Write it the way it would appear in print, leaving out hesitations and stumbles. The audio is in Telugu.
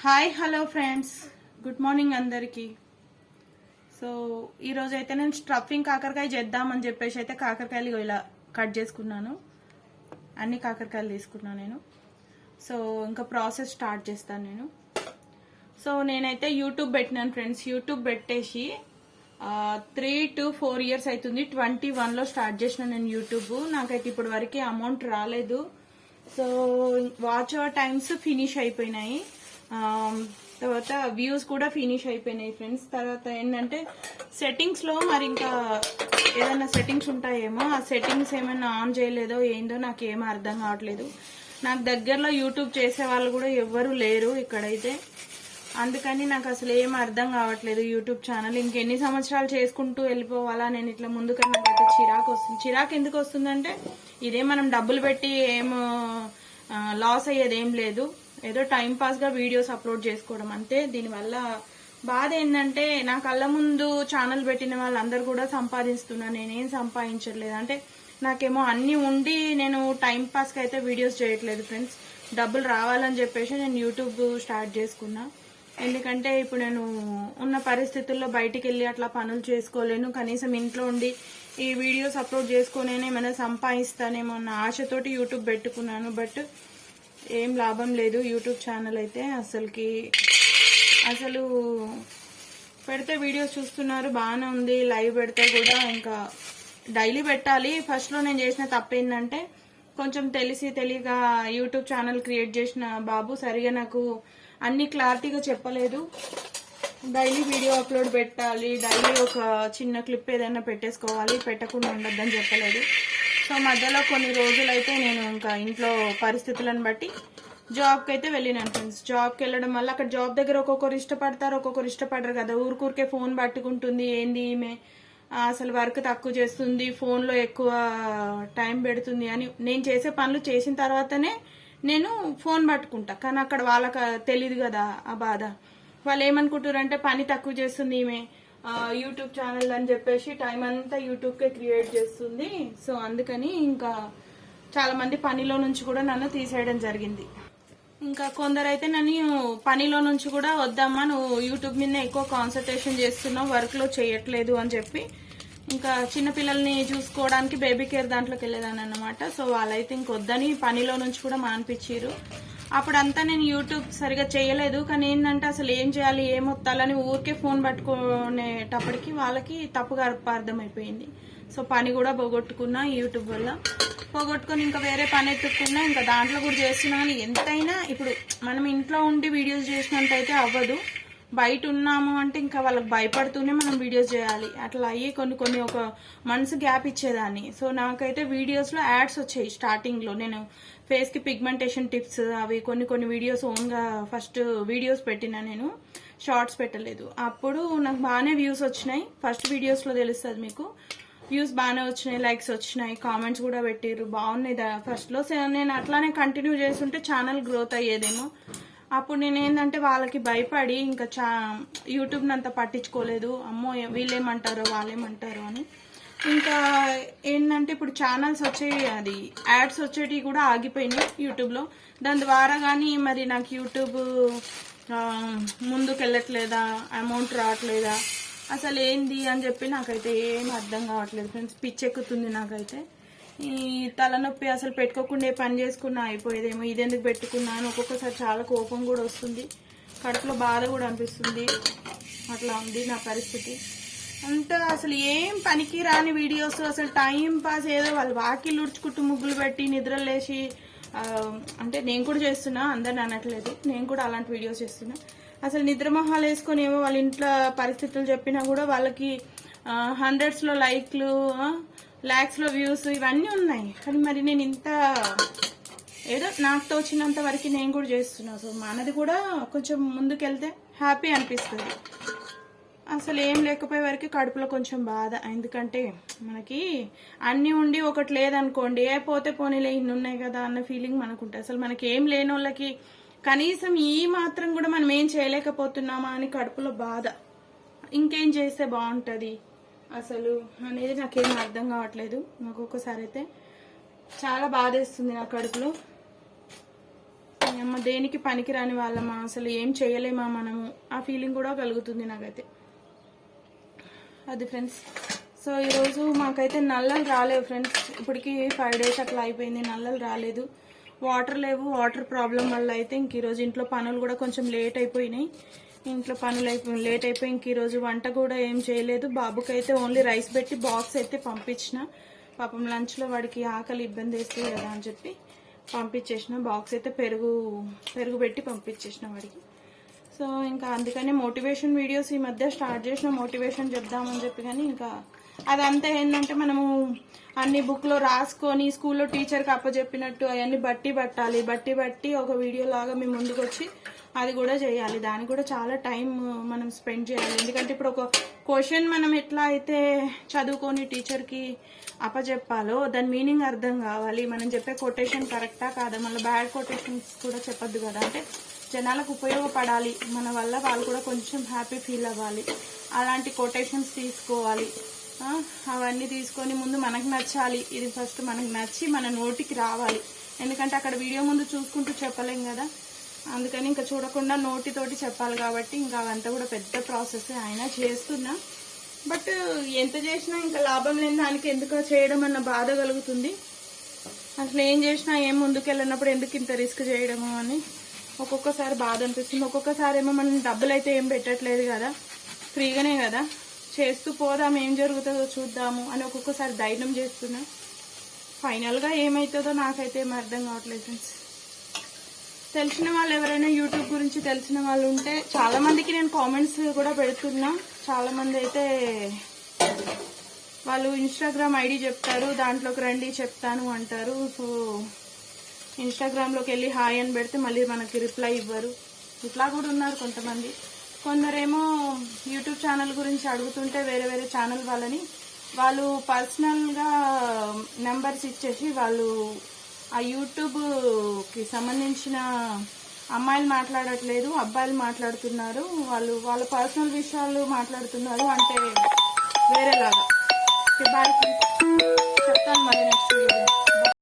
Hi hello friends, good morning అందరికీ. సో ఈరోజు అయితే నేను స్టఫింగ్ కాకరకాయ చేద్దామని చెప్పేసి అయితే కాకరకాయలు ఇలా కట్ చేసుకున్నాను. అన్ని కాకరకాయలు తీసుకున్నాను నేను. సో ఇంకా ప్రాసెస్ స్టార్ట్ చేస్తాను నేను. సో నేనైతే యూట్యూబ్ పెట్టినాను ఫ్రెండ్స్. యూట్యూబ్ పెట్టేసి 3 to 4 years అవుతుంది. 21లో స్టార్ట్ చేసిన నేను యూట్యూబ్. నాకైతే ఇప్పటి వరకు అమౌంట్ రాలేదు. So watch hour times finish అయిపోయినాయి, తర్వాత వ్యూస్ కూడా ఫినిష్ అయిపోయినాయి ఫ్రెండ్స్. తర్వాత ఏంటంటే సెట్టింగ్స్లో మరి ఇంకా ఏదైనా సెట్టింగ్స్ ఉంటాయేమో, ఆ సెట్టింగ్స్ ఏమైనా ఆన్ చేయలేదో ఏందో నాకు ఏమీ అర్థం కావట్లేదు. నాకు దగ్గరలో యూట్యూబ్ చేసే వాళ్ళు కూడా ఎవ్వరూ లేరు ఇక్కడైతే. అందుకని నాకు అసలు ఏం అర్థం కావట్లేదు యూట్యూబ్ ఛానల్. ఇంకెన్ని సంవత్సరాలు చేసుకుంటూ వెళ్ళిపోవాలా నేను ఇట్లా ముందుకన్నా. నాకైతే చిరాకు వస్తుంది. చిరాకు ఎందుకు వస్తుందంటే ఇదే మనం డబ్బులు పెట్టి ఏం లాస్ అయ్యేది ఏం లేదు, ఏదో టైం పాస్ గా వీడియోస్ అప్లోడ్ చేసుకోవడం అంతే. దీనివల్ల బాధ ఏంటంటే నా కళ్ళ ముందు ఛానల్ పెట్టిన వాళ్ళందరూ కూడా సంపాదిస్తున్నారు, నేనేం సంపాదించట్లేదు. అంటే నాకేమో అన్ని ఉండి నేను టైం పాస్ కి అయితే వీడియోస్ చేయట్లేదు ఫ్రెండ్స్. డబ్బులు రావాలని చెప్పేసి నేను యూట్యూబ్ స్టార్ట్ చేసుకున్నా. ఎందుకంటే ఇప్పుడు నేను ఉన్న పరిస్థితుల్లో బయటికి వెళ్ళి అట్లా పనులు చేసుకోలేను. కనీసం ఇంట్లో ఉండి ఈ వీడియోస్ అప్లోడ్ చేసుకునే ఏమైనా సంపాదిస్తానేమో అన్న ఆశతోటి యూట్యూబ్ పెట్టుకున్నాను. బట్ ఏం లాభం లేదు యూట్యూబ్ ఛానల్ అయితే. అసలు పెడితే వీడియోస్ చూస్తున్నారు, బాగానే ఉంది. లైవ్ పెడితే కూడా ఇంకా డైలీ పెట్టాలి. ఫస్ట్లో నేను చేసిన తప్పు ఏంటంటే కొంచెం తెలియక యూట్యూబ్ ఛానల్ క్రియేట్ చేసిన బాబు సరిగా నాకు అన్ని క్లారిటీగా చెప్పలేదు. డైలీ వీడియో అప్లోడ్ పెట్టాలి, డైలీ ఒక చిన్న క్లిప్ ఏదైనా పెట్టేసుకోవాలి, పెట్టకుండా ఉండొద్దని చెప్పలేదు. సో మధ్యలో కొన్ని రోజులైతే నేను ఇంకా ఇంట్లో పరిస్థితులను బట్టి జాబ్కి అయితే వెళ్ళినాను ఫ్రెండ్స్. జాబ్కి వెళ్ళడం వల్ల అక్కడ జాబ్ దగ్గర ఒక్కొక్కరు ఇష్టపడతారు, ఒక్కొక్కరు ఇష్టపడరు కదా. ఊరికే ఫోన్ పట్టుకుంటుంది, ఏంది ఈమె అసలు వర్క్ తక్కువ చేస్తుంది, ఫోన్లో ఎక్కువ టైం పెడుతుంది అని. నేను చేసే పనులు చేసిన తర్వాతనే నేను ఫోన్ పట్టుకుంటా. కానీ అక్కడ వాళ్ళకి తెలియదు కదా ఆ బాధ. వాళ్ళు ఏమనుకుంటారంటే పని తక్కువ చేస్తుంది ఈమె యూట్యూబ్ ఛానల్ అని చెప్పేసి టైం అంతా యూట్యూబ్కే క్రియేట్ చేస్తుంది. సో అందుకని ఇంకా చాలా మంది పనిలో నుంచి కూడా నన్ను తీసేయడం జరిగింది. ఇంకా కొందరైతే నన్ను పనిలో నుంచి కూడా వద్దమ్మా, నువ్వు యూట్యూబ్ మీద ఎక్కువ కాన్సన్ట్రేషన్ చేస్తున్నావు, వర్క్లో చేయట్లేదు అని చెప్పి ఇంకా చిన్నపిల్లల్ని చూసుకోవడానికి బేబీ కేర్ దాంట్లోకి వెళ్ళేదాన్ని అన్నమాట. సో వాళ్ళైతే ఇంకొద్దని పనిలో నుంచి కూడా మానిపించారు. అప్పుడంతా నేను యూట్యూబ్ సరిగా చేయలేదు. కానీ ఏంటంటే అసలు ఏం చేయాలి, ఏమొత్తాలని ఊరికే ఫోన్ పట్టుకునేటప్పటికి వాళ్ళకి తప్పుగా అర్థమైపోయింది. సో పని కూడా పోగొట్టుకున్నా యూట్యూబ్ వల్ల. పోగొట్టుకుని ఇంకా వేరే పని ఎత్తుక్కున్నా, ఇంకా దాంట్లో కూడా చేస్తున్నా. కానీ ఎంతైనా ఇప్పుడు మనం ఇంట్లో ఉండి వీడియోస్ చేసినంతైతే అవ్వదు. బయట ఉన్నాము అంటే ఇంకా వాళ్ళకి భయపడుతూనే మనం వీడియోస్ చేయాలి. అట్లా అయ్యి కొన్ని ఒక మంత్స్ గ్యాప్ ఇచ్చేదాన్ని. సో నాకైతే వీడియోస్లో యాడ్స్ వచ్చాయి స్టార్టింగ్లో. నేను ఫేస్కి పిగ్మెంటేషన్ టిప్స్ అవి కొన్ని వీడియోస్ ఓన్గా ఫస్ట్ వీడియోస్ పెట్టినా, నేను షార్ట్స్ పెట్టలేదు. అప్పుడు నాకు బాగానే వ్యూస్ వచ్చినాయి. ఫస్ట్ వీడియోస్లో తెలుస్తుంది మీకు, వ్యూస్ బాగానే వచ్చినాయి, లైక్స్ వచ్చినాయి, కామెంట్స్ కూడా పెట్టిర్రు, బాగున్నాయి ఫస్ట్లో. నేను అట్లానే కంటిన్యూ చేస్తుంటే ఛానల్ గ్రోత్ అయ్యేదేమో. అప్పుడు నేను ఏంటంటే వాళ్ళకి భయపడి ఇంకా యూట్యూబ్ని అంత పట్టించుకోలేదు. అమ్మో వీళ్ళేమంటారో వాళ్ళేమంటారో అని. ఇంకా ఏంటంటే ఇప్పుడు ఛానల్స్ వచ్చేవి, అది యాడ్స్ వచ్చేటివి కూడా ఆగిపోయినాయి యూట్యూబ్లో. దాని ద్వారా కానీ మరి నాకు యూట్యూబ్ ముందుకు వెళ్ళట్లేదా, అమౌంట్ రావట్లేదా, అసలు ఏంది అని చెప్పి నాకైతే ఏం అర్థం కావట్లేదు ఫ్రెండ్స్. పిచ్చెక్కుతుంది నాకైతే. ఈ తలనొప్పి అసలు పెట్టుకోకుండా ఏ పని చేసుకున్నా అయిపోయేదేమో, ఇదెందుకు పెట్టుకున్నా అని ఒక్కొక్కసారి చాలా కోపం కూడా వస్తుంది, కడుపులో బాధ కూడా అనిపిస్తుంది. అట్లా ఉంది నా పరిస్థితి అంతా. అసలు ఏం పనికి రాని వీడియోస్, అసలు టైం పాస్ ఏదో వాళ్ళు వాకిలు ఉడుచుకుంటూ ముగ్గులు పెట్టి నిద్రలు లేచి, అంటే నేను కూడా చేస్తున్నా, అందరిని అనట్లేదు, నేను కూడా అలాంటి వీడియోస్ చేస్తున్నా. అసలు నిద్ర మొహాలు వేసుకొని ఏమో వాళ్ళ ఇంట్లో పరిస్థితులు చెప్పినా కూడా వాళ్ళకి 100sలో లైక్లు, lakhsలో వ్యూస్ ఇవన్నీ ఉన్నాయి. కానీ మరి నేను ఇంత ఏదో నాకు తోచినంత వరకు నేను కూడా చేస్తున్నా. సో మనది కూడా కొంచెం ముందుకెళ్తే హ్యాపీ అనిపిస్తుంది. అసలు ఏం లేకపోయే వరకు కడుపులో కొంచెం బాధ. ఎందుకంటే మనకి అన్నీ ఉండి ఒకటి లేదనుకోండి, ఏ పోతే పోనీలే ఇన్ని ఉన్నాయి కదా అన్న ఫీలింగ్ మనకుంటుంది. అసలు మనకి ఏం లేని వాళ్ళకి కనీసం ఈ మాత్రం కూడా మనం ఏం చేయలేకపోతున్నామా అని కడుపులో బాధ. ఇంకేం చేస్తే బాగుంటుంది అసలు అనేది నాకేం అర్థం కావట్లేదు. నాకు ఒక్కోసారి అయితే చాలా బాధేస్తుంది నా కడుపులో. అమ్మ దేనికి పనికిరాని వాళ్ళమా, అసలు ఏం చేయలేమా మనము, ఆ ఫీలింగ్ కూడా కలుగుతుంది నాకైతే. అది ఫ్రెండ్స్. సో ఈరోజు మాకైతే నల్లలు రాలేవు ఫ్రెండ్స్. ఇప్పటికి 5 days అట్లా అయిపోయింది, నల్లలు రాలేదు. వాటర్ లేవు. వాటర్ ప్రాబ్లం వల్ల అయితే ఇంక ఈరోజు ఇంట్లో పనులు కూడా కొంచెం లేట్ అయిపోయినాయి. ఇంట్లో పనులు లేట్ అయిపోయి ఇంక ఈరోజు వంట కూడా ఏం చేయలేదు. బాబుకి అయితే ఓన్లీ రైస్ పెట్టి బాక్స్ అయితే పంపించిన. పాపం లంచ్లో వాడికి ఆకలి ఇబ్బంది వేస్తుంది కదా అని చెప్పి పంపించేసిన. బాక్స్ అయితే పెరుగు పెట్టి పంపించేసిన వాడికి. సో ఇంకా అందుకని మోటివేషన్ వీడియోస్ ఈ మధ్య స్టార్ట్ చేసిన, మోటివేషన్ చెప్దామని చెప్పి. కానీ ఇంకా అదంతా ఏంటంటే మనము అన్ని బుక్లో రాసుకొని స్కూల్లో టీచర్కి అప్పచెప్పినట్టు అవన్నీ బట్టి ఒక వీడియో లాగా మేము ముందుకు వచ్చి అది కూడా చేయాలి. దానికి కూడా చాలా టైం మనం స్పెండ్ చేయాలి. ఎందుకంటే ఇప్పుడు ఒక క్వశ్చన్ మనం ఎట్లా అయితే చదువుకొని టీచర్కి అప్పచెప్పాలో దాని మీనింగ్ అర్థం కావాలి. మనం చెప్పే కొటేషన్ కరెక్టా కాదా, మళ్ళీ బ్యాడ్ కొటేషన్స్ కూడా చెప్పొద్దు కదా. అంటే జనాలకు ఉపయోగపడాలి, మన వల్ల వాళ్ళు కూడా కొంచెం హ్యాపీ ఫీల్ అవ్వాలి. అలాంటి కొటేషన్స్ తీసుకోవాలి. అవన్నీ తీసుకొని ముందు మనకు నచ్చాలి. ఇది ఫస్ట్ మనకు నచ్చి మన నోటికి రావాలి. ఎందుకంటే అక్కడ వీడియో ముందు చూసుకుంటూ చెప్పలేం కదా. అందుకని ఇంకా చూడకుండా నోటితోటి చెప్పాలి కాబట్టి ఇంకా అవంతా కూడా పెద్ద ప్రాసెస్ అయినా చేస్తున్నా. బట్ ఎంత చేసినా ఇంకా లాభం లేని దానికి ఎందుకు చేయడం అన్న బాధ కలుగుతుంది. అసలు ఏం చేసినా ఏం ముందుకెళ్ళినప్పుడు ఎందుకు ఇంత రిస్క్ చేయడము అని ఒక్కొక్కసారి బాధ అనిపిస్తుంది. ఒక్కొక్కసారి ఏమో మనం డబ్బులు అయితే ఏం పెట్టట్లేదు కదా, ఫ్రీగానే కదా, చేస్తూ పోదాం ఏం జరుగుతుందో చూద్దాము అని ఒక్కొక్కసారి ధైర్యం చేస్తున్నా. ఫైనల్గా ఏమవుతుందో నాకైతే ఏం అర్థం కావట్లేదు ఫ్రెండ్స్. తెలిసిన వాళ్ళు ఎవరైనా యూట్యూబ్ గురించి తెలిసిన వాళ్ళు ఉంటే, చాలా మందికి నేను కామెంట్స్ కూడా పెడుతున్నా. చాలా మంది అయితే వాళ్ళు ఇన్స్టాగ్రామ్ ఐడి చెప్తారు, దాంట్లోకి రండి చెప్తాను అంటారు. సో ఇన్స్టాగ్రామ్లోకి వెళ్ళి హాయ్ అని పెడితే మళ్ళీ మనకి రిప్లై ఇవ్వరు. ఇట్లా కూడా ఉన్నారు కొంతమంది. కొందరేమో యూట్యూబ్ ఛానల్ గురించి అడుగుతుంటే వేరే ఛానల్ వాళ్ళు పర్సనల్గా నెంబర్స్ ఇచ్చేసి వాళ్ళు ఆ యూట్యూబ్కి సంబంధించిన అమ్మాయిలు మాట్లాడట్లేదు, అబ్బాయిలు మాట్లాడుతున్నారు. వాళ్ళ పర్సనల్ విషయాలు మాట్లాడుతున్నారు. అంటే వేరేలాగా. బాయ్, చెప్తాను మరి నెక్స్ట్ వీడియో.